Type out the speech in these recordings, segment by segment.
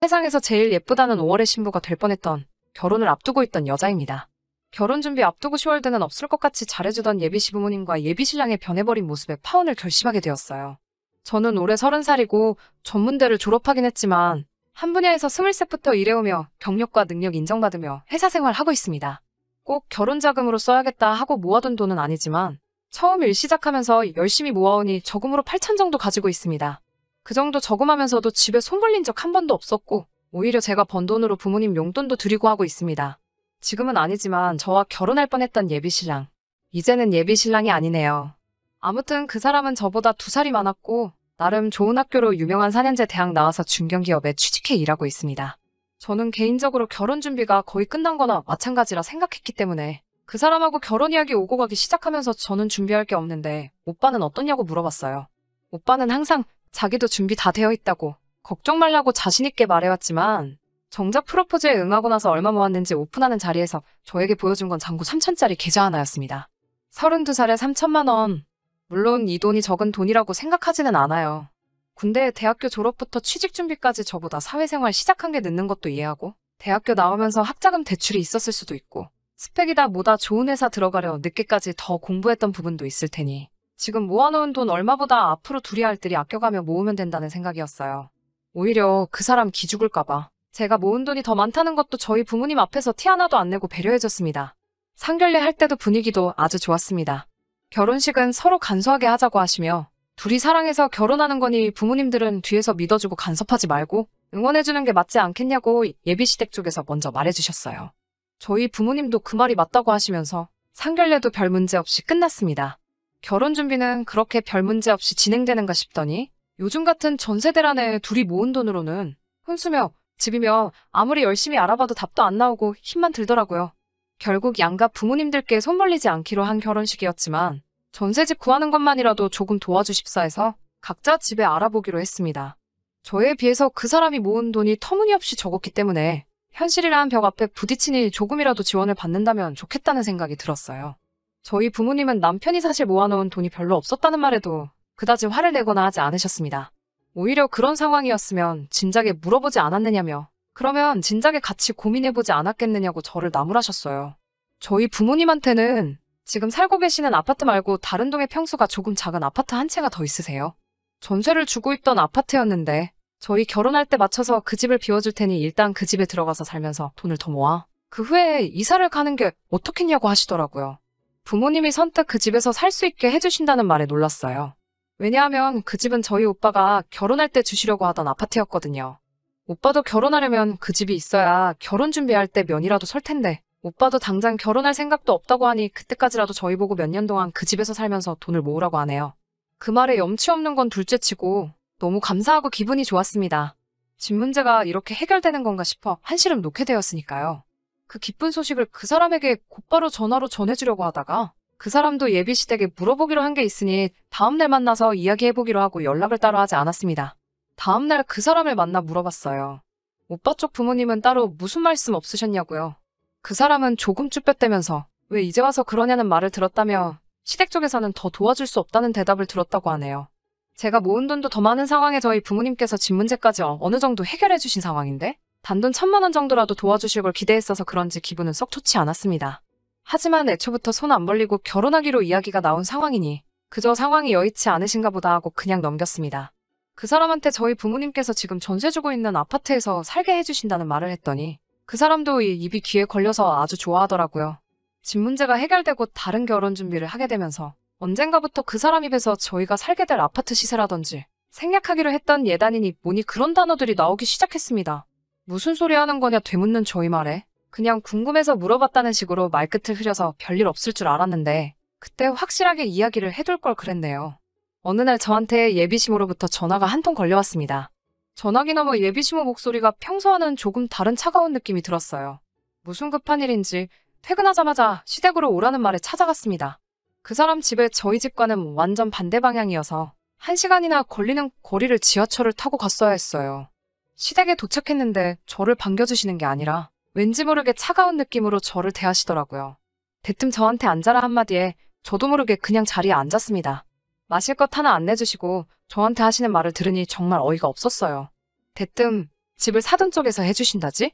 세상에서 제일 예쁘다는 5월의 신부가 될 뻔했던 결혼을 앞두고 있던 여자입니다. 결혼 준비 앞두고 10월드는 없을 것 같이 잘해주던 예비 시부모님과 예비 신랑의 변해버린 모습에 파혼을 결심하게 되었어요. 저는 올해 30살이고 전문대를 졸업하긴 했지만 한 분야에서 20살부터 일해오며 경력과 능력 인정받으며 회사 생활하고 있습니다. 꼭 결혼 자금으로 써야겠다 하고 모아둔 돈은 아니지만 처음 일 시작하면서 열심히 모아오니 저금으로 8천 정도 가지고 있습니다. 그 정도 저금하면서도 집에 손 벌린 적 한 번도 없었고 오히려 제가 번 돈으로 부모님 용돈도 드리고 하고 있습니다. 지금은 아니지만 저와 결혼할 뻔했던 예비신랑. 이제는 예비신랑이 아니네요. 아무튼 그 사람은 저보다 2살이 많았고 나름 좋은 학교로 유명한 4년제 대학 나와서 중견기업에 취직해 일하고 있습니다. 저는 개인적으로 결혼 준비가 거의 끝난 거나 마찬가지라 생각했기 때문에 그 사람하고 결혼 이야기 오고 가기 시작하면서 저는 준비할 게 없는데 오빠는 어떠냐고 물어봤어요. 오빠는 항상 자기도 준비 다 되어 있다고 걱정 말라고 자신있게 말해왔지만 정작 프로포즈에 응하고 나서 얼마 모았는지 오픈하는 자리에서 저에게 보여준 건 잔고 3천짜리 계좌 하나였습니다. 32살에 3천만 원. 물론 이 돈이 적은 돈이라고 생각하지는 않아요. 군대 대학교 졸업부터 취직 준비까지 저보다 사회생활 시작한 게 늦는 것도 이해하고 대학교 나오면서 학자금 대출이 있었을 수도 있고 스펙이다 뭐다 좋은 회사 들어가려 늦게까지 더 공부했던 부분도 있을 테니 지금 모아놓은 돈 얼마보다 앞으로 둘이 할 일이 아껴가며 모으면 된다는 생각이었어요. 오히려 그 사람 기죽을까봐 제가 모은 돈이 더 많다는 것도 저희 부모님 앞에서 티 하나도 안 내고 배려해줬습니다. 상견례 할 때도 분위기도 아주 좋았습니다. 결혼식은 서로 간소하게 하자고 하시며 둘이 사랑해서 결혼하는 거니 부모님들은 뒤에서 믿어주고 간섭하지 말고 응원해주는 게 맞지 않겠냐고 예비시댁 쪽에서 먼저 말해주셨어요. 저희 부모님도 그 말이 맞다고 하시면서 상견례도 별 문제 없이 끝났습니다. 결혼 준비는 그렇게 별 문제 없이 진행되는가 싶더니 요즘 같은 전세대란에 둘이 모은 돈으로는 혼수며 집이며 아무리 열심히 알아봐도 답도 안 나오고 힘만 들더라고요. 결국 양가 부모님들께 손 벌리지 않기로 한 결혼식이었지만 전세집 구하는 것만이라도 조금 도와주십사 해서 각자 집에 알아보기로 했습니다. 저에 비해서 그 사람이 모은 돈이 터무니없이 적었기 때문에 현실이라는 벽 앞에 부딪히니 조금이라도 지원을 받는다면 좋겠다는 생각이 들었어요. 저희 부모님은 남편이 사실 모아놓은 돈이 별로 없었다는 말에도 그다지 화를 내거나 하지 않으셨습니다. 오히려 그런 상황이었으면 진작에 물어보지 않았느냐며 그러면 진작에 같이 고민해보지 않았겠느냐고 저를 나무라셨어요. 저희 부모님한테는 지금 살고 계시는 아파트 말고 다른 동의 평수가 조금 작은 아파트 한 채가 더 있으세요. 전세를 주고 있던 아파트였는데 저희 결혼할 때 맞춰서 그 집을 비워줄 테니 일단 그 집에 들어가서 살면서 돈을 더 모아. 그 후에 이사를 가는 게 어떻겠냐고 하시더라고요. 부모님이 선뜻 그 집에서 살 수 있게 해주신다는 말에 놀랐어요. 왜냐하면 그 집은 저희 오빠가 결혼할 때 주시려고 하던 아파트였거든요. 오빠도 결혼하려면 그 집이 있어야 결혼 준비할 때 면이라도 설 텐데 오빠도 당장 결혼할 생각도 없다고 하니 그때까지라도 저희 보고 몇 년 동안 그 집에서 살면서 돈을 모으라고 하네요. 그 말에 염치 없는 건 둘째치고 너무 감사하고 기분이 좋았습니다. 집 문제가 이렇게 해결되는 건가 싶어 한시름 놓게 되었으니까요. 그 기쁜 소식을 그 사람에게 곧바로 전화로 전해주려고 하다가 그 사람도 예비시댁에 물어보기로 한 게 있으니 다음날 만나서 이야기해보기로 하고 연락을 따로 하지 않았습니다. 다음날 그 사람을 만나 물어봤어요. 오빠 쪽 부모님은 따로 무슨 말씀 없으셨냐고요. 그 사람은 조금 쭈뼛대면서 왜 이제 와서 그러냐는 말을 들었다며 시댁 쪽에서는 더 도와줄 수 없다는 대답을 들었다고 하네요. 제가 모은 돈도 더 많은 상황에 저희 부모님께서 집 문제까지 어느 정도 해결해 주신 상황인데 단돈 1,000만 원 정도라도 도와주실 걸 기대했어서 그런지 기분은 썩 좋지 않았습니다. 하지만 애초부터 손 안 벌리고 결혼하기로 이야기가 나온 상황이니 그저 상황이 여의치 않으신가 보다 하고 그냥 넘겼습니다. 그 사람한테 저희 부모님께서 지금 전세 주고 있는 아파트에서 살게 해주신다는 말을 했더니 그 사람도 이 입이 귀에 걸려서 아주 좋아하더라고요. 집 문제가 해결되고 다른 결혼 준비를 하게 되면서 언젠가부터 그 사람 입에서 저희가 살게 될 아파트 시세라든지 생략하기로 했던 예단이니 뭐니 그런 단어들이 나오기 시작했습니다. 무슨 소리 하는 거냐 되묻는 저희 말에 그냥 궁금해서 물어봤다는 식으로 말끝을 흐려서 별일 없을 줄 알았는데 그때 확실하게 이야기를 해둘 걸 그랬네요. 어느 날 저한테 예비시모로부터 전화가 한 통 걸려왔습니다. 전화기 너머 예비시모 목소리가 평소와는 조금 다른 차가운 느낌이 들었어요. 무슨 급한 일인지 퇴근하자마자 시댁으로 오라는 말에 찾아갔습니다. 그 사람 집에 저희 집과는 완전 반대 방향이어서 1시간이나 걸리는 거리를 지하철을 타고 갔어야 했어요. 시댁에 도착했는데 저를 반겨주시는 게 아니라 왠지 모르게 차가운 느낌으로 저를 대하시더라고요. 대뜸 저한테 앉아라 한마디에 저도 모르게 그냥 자리에 앉았습니다. 마실 것 하나 안 내주시고 저한테 하시는 말을 들으니 정말 어이가 없었어요. 대뜸 집을 사돈 쪽에서 해주신다지?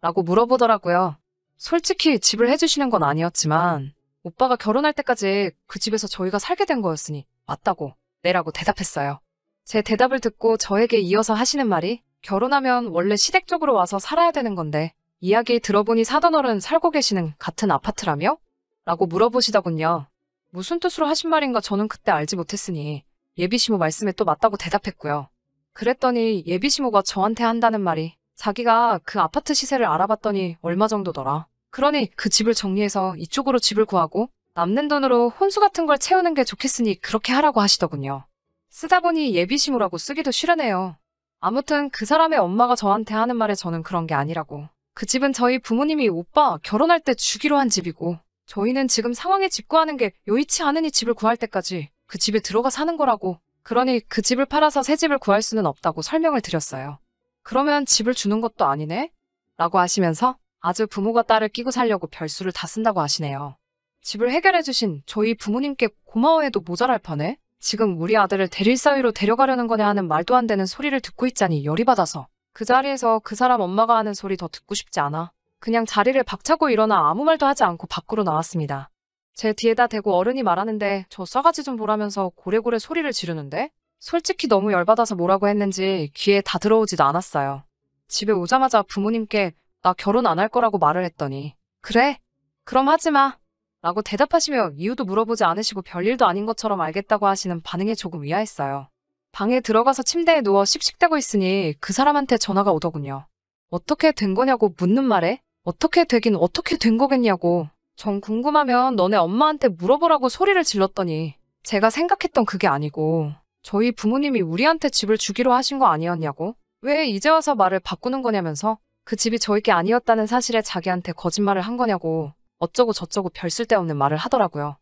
라고 물어보더라고요. 솔직히 집을 해주시는 건 아니었지만 오빠가 결혼할 때까지 그 집에서 저희가 살게 된 거였으니 맞다고, 네라고 대답했어요. 제 대답을 듣고 저에게 이어서 하시는 말이 결혼하면 원래 시댁 쪽으로 와서 살아야 되는 건데 이야기 들어보니 사돈어른 살고 계시는 같은 아파트라며? 라고 물어보시더군요. 무슨 뜻으로 하신 말인가 저는 그때 알지 못했으니 예비시모 말씀에 또 맞다고 대답했고요. 그랬더니 예비시모가 저한테 한다는 말이 자기가 그 아파트 시세를 알아봤더니 얼마 정도더라. 그러니 그 집을 정리해서 이쪽으로 집을 구하고 남는 돈으로 혼수 같은 걸 채우는 게 좋겠으니 그렇게 하라고 하시더군요. 쓰다 보니 예비시모라고 쓰기도 싫으네요. 아무튼 그 사람의 엄마가 저한테 하는 말에 저는 그런 게 아니라고. 그 집은 저희 부모님이 오빠 결혼할 때 주기로 한 집이고 저희는 지금 상황에 집 구하는 게 여의치 않으니 집을 구할 때까지 그 집에 들어가 사는 거라고. 그러니 그 집을 팔아서 새 집을 구할 수는 없다고 설명을 드렸어요. 그러면 집을 주는 것도 아니네? 라고 하시면서 아주 부모가 딸을 끼고 살려고 별수를 다 쓴다고 하시네요. 집을 해결해주신 저희 부모님께 고마워해도 모자랄 판에 지금 우리 아들을 대릴 사위로 데려가려는 거냐 하는 말도 안 되는 소리를 듣고 있자니 열이 받아서 그 자리에서 그 사람 엄마가 하는 소리 더 듣고 싶지 않아 그냥 자리를 박차고 일어나 아무 말도 하지 않고 밖으로 나왔습니다. 제 뒤에다 대고 어른이 말하는데 저 싸가지 좀 보라면서 고래고래 소리를 지르는데 솔직히 너무 열받아서 뭐라고 했는지 귀에 다 들어오지도 않았어요. 집에 오자마자 부모님께 나 결혼 안 할 거라고 말을 했더니 그래? 그럼 하지 마. 라고 대답하시며 이유도 물어보지 않으시고 별일도 아닌 것처럼 알겠다고 하시는 반응에 조금 의아했어요. 방에 들어가서 침대에 누워 씩씩대고 있으니 그 사람한테 전화가 오더군요. 어떻게 된 거냐고 묻는 말에 어떻게 되긴 어떻게 된 거겠냐고 전 궁금하면 너네 엄마한테 물어보라고 소리를 질렀더니 제가 생각했던 그게 아니고 저희 부모님이 우리한테 집을 주기로 하신 거 아니었냐고 왜 이제 와서 말을 바꾸는 거냐면서 그 집이 저희 게 아니었다는 사실에 자기한테 거짓말을 한 거냐고 어쩌고 저쩌고 별 쓸데없는 말을 하더라고요.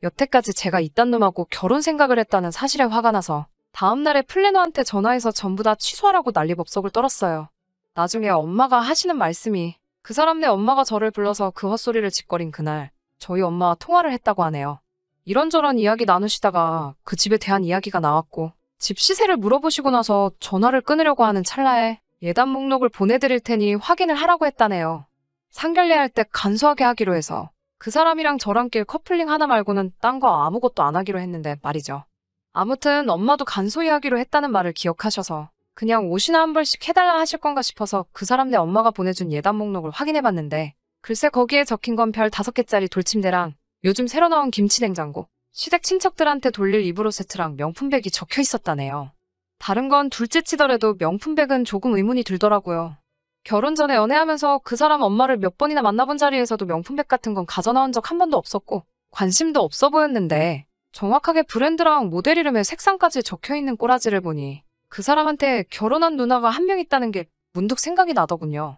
여태까지 제가 이딴 놈하고 결혼 생각을 했다는 사실에 화가 나서 다음날에 플래너한테 전화해서 전부 다 취소하라고 난리법석을 떨었어요. 나중에 엄마가 하시는 말씀이 그 사람네 엄마가 저를 불러서 그 헛소리를 짓거린 그날 저희 엄마와 통화를 했다고 하네요. 이런저런 이야기 나누시다가 그 집에 대한 이야기가 나왔고 집 시세를 물어보시고 나서 전화를 끊으려고 하는 찰나에 예단 목록을 보내드릴 테니 확인을 하라고 했다네요. 상견례할 때 간소하게 하기로 해서 그 사람이랑 저랑 낄 커플링 하나 말고는 딴 거 아무것도 안 하기로 했는데 말이죠. 아무튼 엄마도 간소히 하기로 했다는 말을 기억하셔서 그냥 옷이나 한 벌씩 해달라 하실 건가 싶어서 그 사람네 엄마가 보내준 예단 목록을 확인해봤는데 글쎄 거기에 적힌 건 별 5개짜리 돌침대랑 요즘 새로 나온 김치냉장고, 시댁 친척들한테 돌릴 이불 세트랑 명품백이 적혀 있었다네요. 다른 건 둘째 치더라도 명품백은 조금 의문이 들더라고요. 결혼 전에 연애하면서 그 사람 엄마를 몇 번이나 만나본 자리에서도 명품백 같은 건 가져나온 적 한 번도 없었고 관심도 없어 보였는데 정확하게 브랜드랑 모델 이름에 색상까지 적혀있는 꼬라지를 보니 그 사람한테 결혼한 누나가 한 명 있다는 게 문득 생각이 나더군요.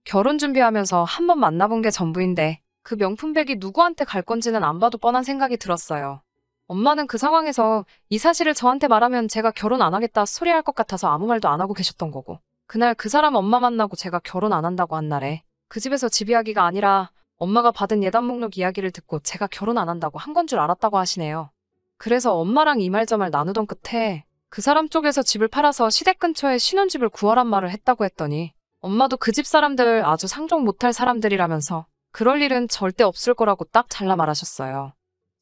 결혼 준비하면서 한 번 만나본 게 전부인데 그 명품백이 누구한테 갈 건지는 안 봐도 뻔한 생각이 들었어요. 엄마는 그 상황에서 이 사실을 저한테 말하면 제가 결혼 안 하겠다 소리할 것 같아서 아무 말도 안 하고 계셨던 거고 그날 그 사람 엄마 만나고 제가 결혼 안 한다고 한 날에 그 집에서 집 이야기가 아니라 엄마가 받은 예단 목록 이야기를 듣고 제가 결혼 안 한다고 한 건 줄 알았다고 하시네요. 그래서 엄마랑 이 말 저 말 나누던 끝에 그 사람 쪽에서 집을 팔아서 시댁 근처에 신혼집을 구하란 말을 했다고 했더니 엄마도 그 집 사람들 아주 상종 못할 사람들이라면서 그럴 일은 절대 없을 거라고 딱 잘라 말하셨어요.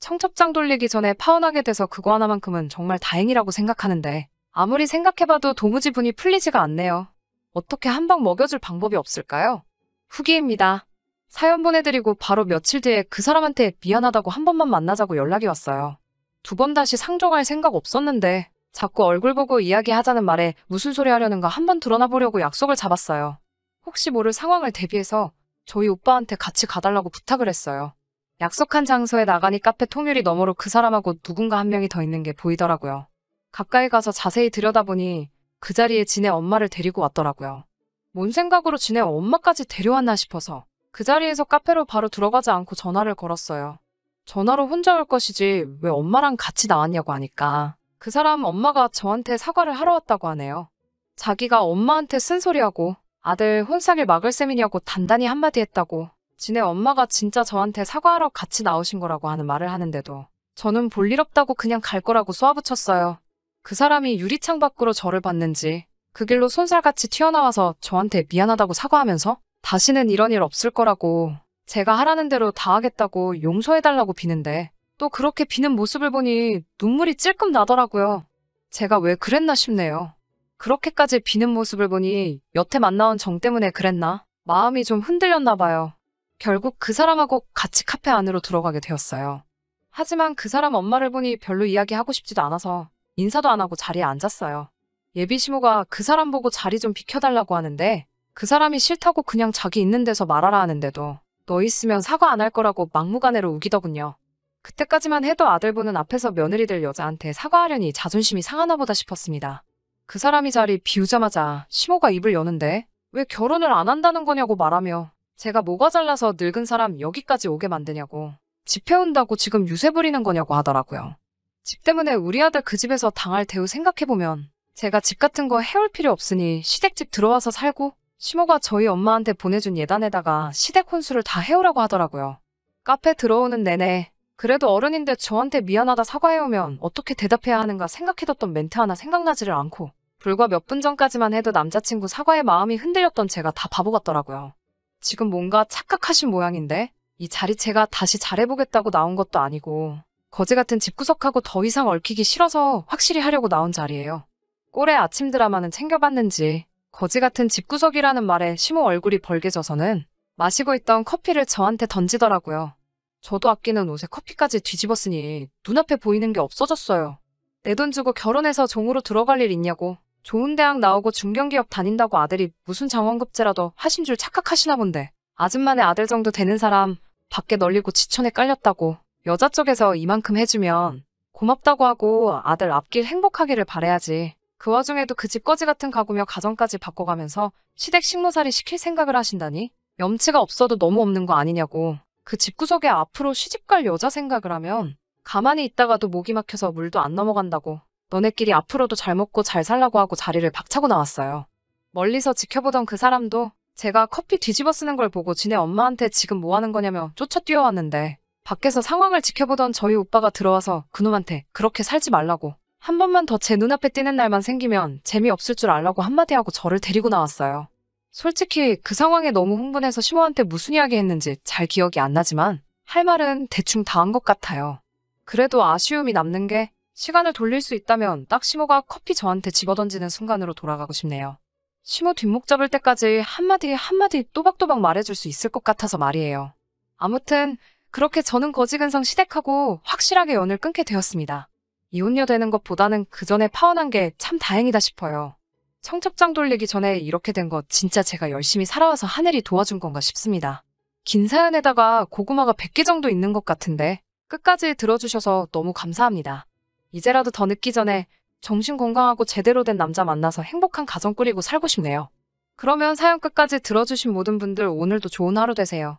청첩장 돌리기 전에 파혼하게 돼서 그거 하나만큼은 정말 다행이라고 생각하는데 아무리 생각해봐도 도무지 분이 풀리지가 않네요. 어떻게 한 방 먹여줄 방법이 없을까요? 후기입니다. 사연 보내드리고 바로 며칠 뒤에 그 사람한테 미안하다고 한 번만 만나자고 연락이 왔어요. 2번 다시 상종할 생각 없었는데 자꾸 얼굴 보고 이야기하자는 말에 무슨 소리 하려는가 한번 드러나 보려고 약속을 잡았어요. 혹시 모를 상황을 대비해서 저희 오빠한테 같이 가달라고 부탁을 했어요. 약속한 장소에 나가니 카페 통유리 너머로 그 사람하고 누군가 한 명이 더 있는 게 보이더라고요. 가까이 가서 자세히 들여다보니 그 자리에 지네 엄마를 데리고 왔더라고요. 뭔 생각으로 지네 엄마까지 데려왔나 싶어서 그 자리에서 카페로 바로 들어가지 않고 전화를 걸었어요. 전화로 혼자 올 것이지 왜 엄마랑 같이 나왔냐고 하니까 그 사람 엄마가 저한테 사과를 하러 왔다고 하네요. 자기가 엄마한테 쓴소리하고 아들 혼사길 막을 셈이냐고 단단히 한마디 했다고 지네 엄마가 진짜 저한테 사과하러 같이 나오신 거라고 하는 말을 하는데도 저는 볼일 없다고 그냥 갈 거라고 쏘아붙였어요. 그 사람이 유리창 밖으로 저를 봤는지 그 길로 손살같이 튀어나와서 저한테 미안하다고 사과하면서 다시는 이런 일 없을 거라고 제가 하라는 대로 다 하겠다고 용서해달라고 비는데 또 그렇게 비는 모습을 보니 눈물이 찔끔 나더라고요. 제가 왜 그랬나 싶네요. 그렇게까지 비는 모습을 보니 여태 만나온 정 때문에 그랬나? 마음이 좀 흔들렸나 봐요. 결국 그 사람하고 같이 카페 안으로 들어가게 되었어요. 하지만 그 사람 엄마를 보니 별로 이야기하고 싶지도 않아서 인사도 안 하고 자리에 앉았어요. 예비 시모가 그 사람 보고 자리 좀 비켜달라고 하는데 그 사람이 싫다고 그냥 자기 있는 데서 말하라 하는데도 너 있으면 사과 안 할 거라고 막무가내로 우기더군요. 그때까지만 해도 아들 보는 앞에서 며느리 될 여자한테 사과하려니 자존심이 상하나 보다 싶었습니다. 그 사람이 자리 비우자마자 시모가 입을 여는데 왜 결혼을 안 한다는 거냐고 말하며 제가 뭐가 잘나서 늙은 사람 여기까지 오게 만드냐고 집 해온다고 지금 유세 부리는 거냐고 하더라고요. 집 때문에 우리 아들 그 집에서 당할 대우 생각해보면 제가 집 같은 거 해올 필요 없으니 시댁집 들어와서 살고 시모가 저희 엄마한테 보내준 예단에다가 시댁 혼수를 다 해오라고 하더라고요. 카페 들어오는 내내 그래도 어른인데 저한테 미안하다 사과해오면 어떻게 대답해야 하는가 생각해뒀던 멘트 하나 생각나지를 않고 불과 몇 분 전까지만 해도 남자친구 사과에 마음이 흔들렸던 제가 다 바보 같더라고요. 지금 뭔가 착각하신 모양인데 이 자리 제가 다시 잘해보겠다고 나온 것도 아니고 거지 같은 집구석하고 더 이상 얽히기 싫어서 확실히 하려고 나온 자리예요. 꼴의 아침 드라마는 챙겨봤는지 거지 같은 집구석이라는 말에 시모 얼굴이 벌개져서는 마시고 있던 커피를 저한테 던지더라고요. 저도 아끼는 옷에 커피까지 뒤집었으니 눈앞에 보이는 게 없어졌어요. 내 돈 주고 결혼해서 종으로 들어갈 일 있냐고. 좋은 대학 나오고 중견기업 다닌다고 아들이 무슨 장원급제라도 하신 줄 착각하시나 본데. 아줌마네 아들 정도 되는 사람 밖에 널리고 지천에 깔렸다고. 여자 쪽에서 이만큼 해주면 고맙다고 하고 아들 앞길 행복하기를 바라야지. 그 와중에도 그 집 거지 같은 가구며 가정까지 바꿔가면서 시댁 식모살이 시킬 생각을 하신다니? 염치가 없어도 너무 없는 거 아니냐고. 그 집구석에 앞으로 시집갈 여자 생각을 하면 가만히 있다가도 목이 막혀서 물도 안 넘어간다고. 너네끼리 앞으로도 잘 먹고 잘 살라고 하고 자리를 박차고 나왔어요. 멀리서 지켜보던 그 사람도 제가 커피 뒤집어 쓰는 걸 보고 지네 엄마한테 지금 뭐 하는 거냐며 쫓아 뛰어왔는데 밖에서 상황을 지켜보던 저희 오빠가 들어와서 그놈한테 그렇게 살지 말라고 한 번만 더 제 눈앞에 띄는 날만 생기면 재미없을 줄 알라고 한마디 하고 저를 데리고 나왔어요. 솔직히 그 상황에 너무 흥분해서 시모한테 무슨 이야기 했는지 잘 기억이 안 나지만 할 말은 대충 다 한 것 같아요. 그래도 아쉬움이 남는 게 시간을 돌릴 수 있다면 딱 시모가 커피 저한테 집어던지는 순간으로 돌아가고 싶네요. 시모 뒷목 잡을 때까지 한마디 한마디 또박또박 말해줄 수 있을 것 같아서 말이에요. 아무튼 그렇게 저는 거지근성 시댁하고 확실하게 연을 끊게 되었습니다. 이혼녀 되는 것보다는 그 전에 파혼한 게 참 다행이다 싶어요. 청첩장 돌리기 전에 이렇게 된 거 진짜 제가 열심히 살아와서 하늘이 도와준 건가 싶습니다. 긴 사연에다가 고구마가 100개 정도 있는 것 같은데 끝까지 들어주셔서 너무 감사합니다. 이제라도 더 늦기 전에 정신 건강하고 제대로 된 남자 만나서 행복한 가정 꾸리고 살고 싶네요. 그러면 사연 끝까지 들어주신 모든 분들 오늘도 좋은 하루 되세요.